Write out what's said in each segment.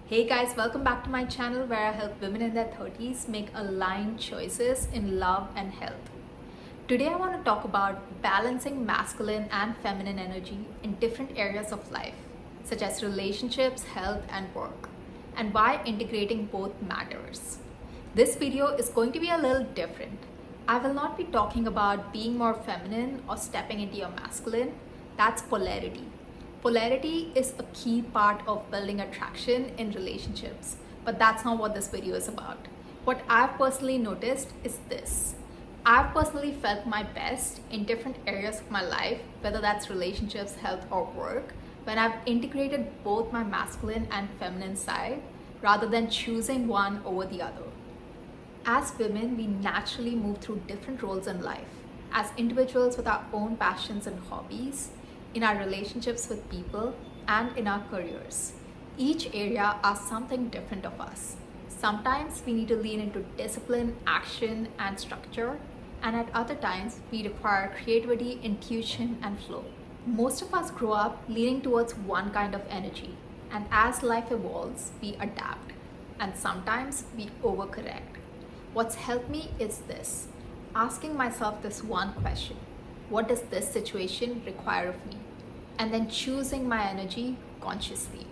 Hey guys, welcome back to my channel where I help women in their 30s make aligned choices in love and health. Today I want to talk about balancing masculine and feminine energy in different areas of life, such as relationships, health, and work, and why integrating both matters. This video is going to be a little different. I will not be talking about being more feminine or stepping into your masculine. That's polarity. Polarity is a key part of building attraction in relationships, but that's not what this video is about. What I've personally noticed is this. I've personally felt my best in different areas of my life, whether that's relationships, health, or work, when I've integrated both my masculine and feminine side rather than choosing one over the other. As women, we naturally move through different roles in life. As individuals with our own passions and hobbies, in our relationships with people, and in our careers. Each area asks something different of us. Sometimes we need to lean into discipline, action, and structure, and at other times we require creativity, intuition, and flow. Most of us grow up leaning towards one kind of energy, and as life evolves, we adapt, and sometimes we overcorrect. What's helped me is this, asking myself this one question: what does this situation require of me? And then choosing my energy consciously.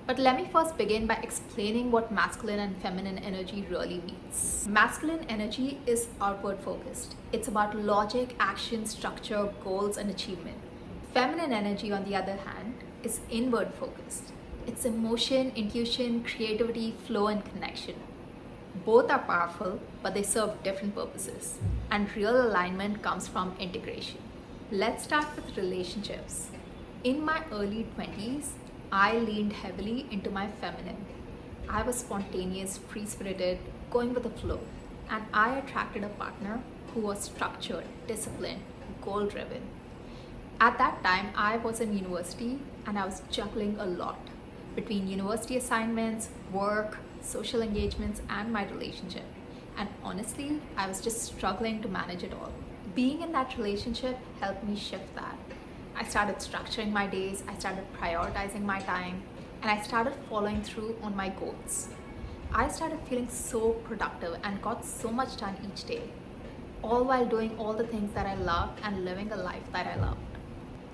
But let me first begin by explaining what masculine and feminine energy really means. Masculine energy is outward focused. It's about logic, action, structure, goals, and achievement. Feminine energy, on the other hand, is inward focused. It's emotion, intuition, creativity, flow, and connection. Both are powerful, but they serve different purposes. And real alignment comes from integration. Let's start with relationships. In my early 20s, I leaned heavily into my feminine. I was spontaneous, free-spirited, going with the flow, and I attracted a partner who was structured, disciplined, goal-driven. At that time, I was in university and I was juggling a lot between university assignments, work, social engagements, and my relationship. And honestly, I was just struggling to manage it all. Being in that relationship helped me shift that. I started structuring my days, I started prioritizing my time, and I started following through on my goals. I started feeling so productive and got so much done each day, all while doing all the things that I loved and living a life that I loved.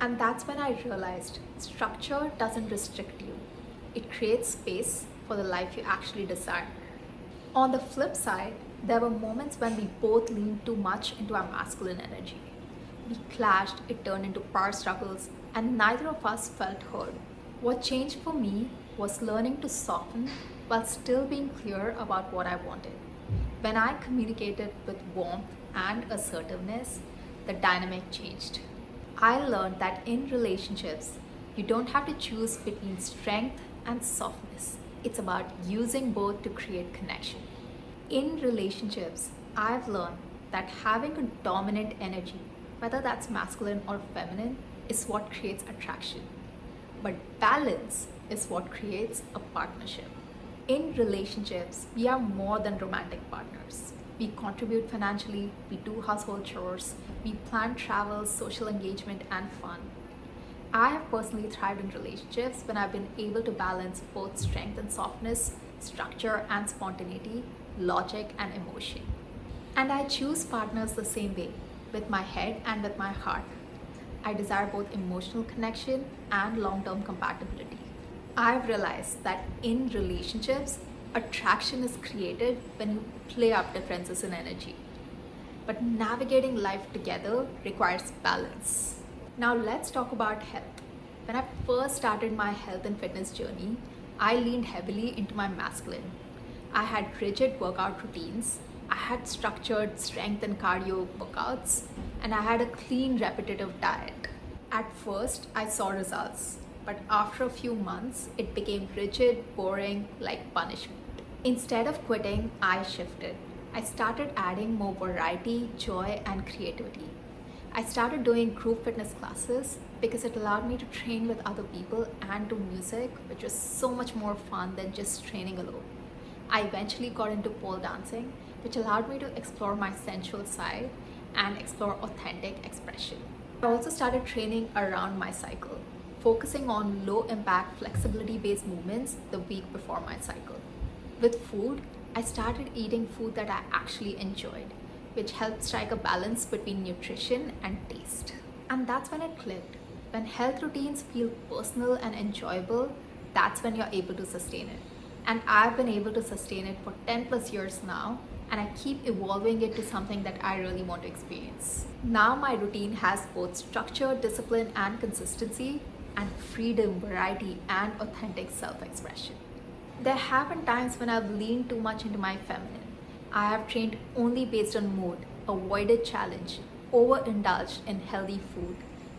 And that's when I realized structure doesn't restrict you. It creates space for the life you actually desire. On the flip side, there were moments when we both leaned too much into our masculine energy. We clashed, it turned into power struggles, and neither of us felt heard. What changed for me was learning to soften while still being clear about what I wanted. When I communicated with warmth and assertiveness, the dynamic changed. I learned that in relationships, you don't have to choose between strength and softness. It's about using both to create connection. In relationships, I've learned that having a dominant energy, whether that's masculine or feminine, is what creates attraction. But balance is what creates a partnership. In relationships, we are more than romantic partners. We contribute financially, we do household chores, we plan travel, social engagement, and fun. I have personally thrived in relationships when I've been able to balance both strength and softness, structure and spontaneity, logic and emotion. And I choose partners the same way, with my head and with my heart. I desire both emotional connection and long-term compatibility. I've realized that in relationships, attraction is created when you play up differences in energy. But navigating life together requires balance. Now let's talk about health. When I first started my health and fitness journey, I leaned heavily into my masculine. I had rigid workout routines, I had structured strength and cardio workouts, and I had a clean, repetitive diet. At first, I saw results, but after a few months, it became rigid, boring, like punishment. Instead of quitting, I shifted. I started adding more variety, joy, and creativity. I started doing group fitness classes because it allowed me to train with other people and do music, which was so much more fun than just training alone. I eventually got into pole dancing, which allowed me to explore my sensual side and explore authentic expression. I also started training around my cycle. focusing on low impact, flexibility based movements the week before my cycle. With food, I started eating food that I actually enjoyed, which helped strike a balance between nutrition and taste. And that's when it clicked. When health routines feel personal and enjoyable, that's when you're able to sustain it. And I've been able to sustain it for 10 plus years now, and I keep evolving it to something that I really want to experience. Now my routine has both structure, discipline, and consistency, and freedom, variety, and authentic self expression. There have been times when I've leaned too much into my feminine. I have trained only based on mood, avoided challenge, overindulged in healthy food,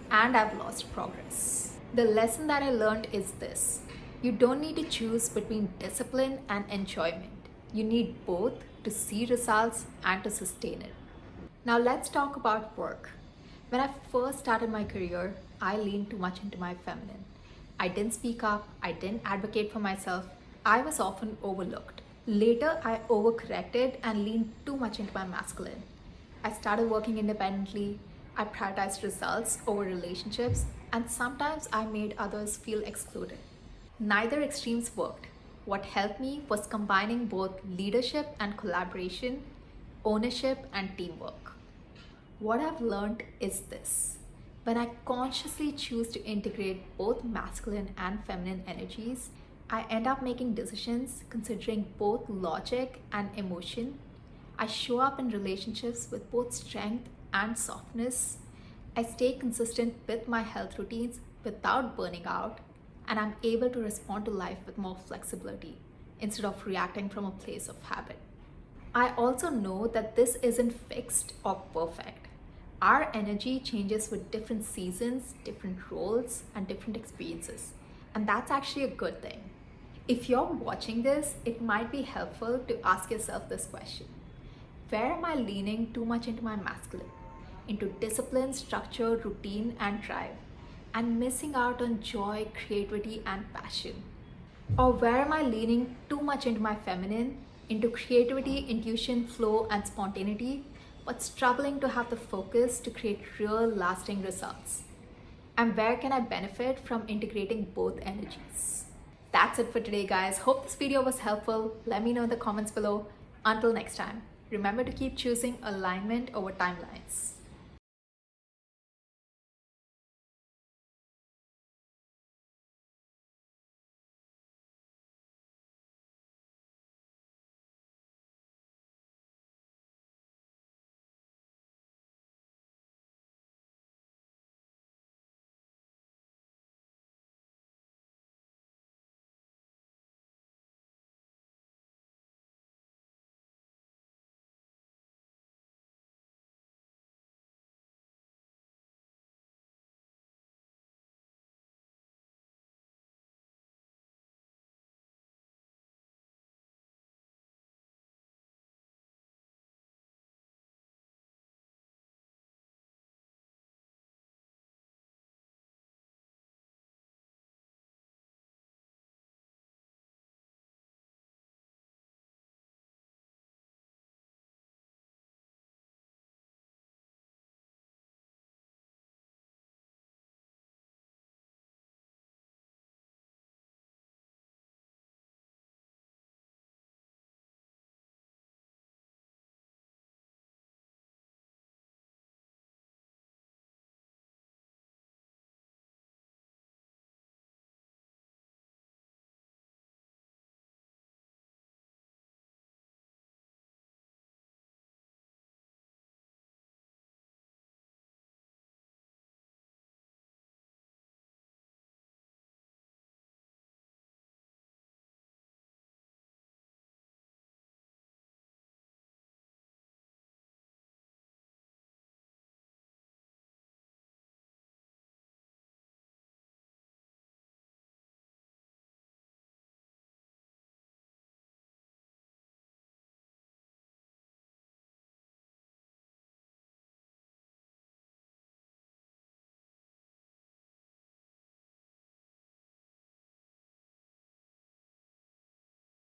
and I've lost progress. The lesson that I learned is this: you don't need to choose between discipline and enjoyment. You need both to see results and to sustain it. Now, let's talk about work. When I first started my career, I leaned too much into my feminine. I didn't speak up, I didn't advocate for myself, I was often overlooked. Later, I overcorrected and leaned too much into my masculine. I started working independently, I prioritized results over relationships, and sometimes I made others feel excluded. Neither extremes worked. What helped me was combining both leadership and collaboration, ownership and teamwork. What I've learned is this: when I consciously choose to integrate both masculine and feminine energies, I end up making decisions considering both logic and emotion. I show up in relationships with both strength and softness. I stay consistent with my health routines without burning out, and I'm able to respond to life with more flexibility instead of reacting from a place of habit. I also know that this isn't fixed or perfect. Our energy changes with different seasons, different roles, and different experiences, and that's actually a good thing. If you're watching this, it might be helpful to ask yourself this question: where am I leaning too much into my masculine, into discipline, structure, routine, and drive, and missing out on joy, creativity, and passion? Or where am I leaning too much into my feminine, into creativity, intuition, flow, and spontaneity, but struggling to have the focus to create real, lasting results? And where can I benefit from integrating both energies? That's it for today, guys. Hope this video was helpful. Let me know in the comments below. Until next time, remember to keep choosing alignment over timelines.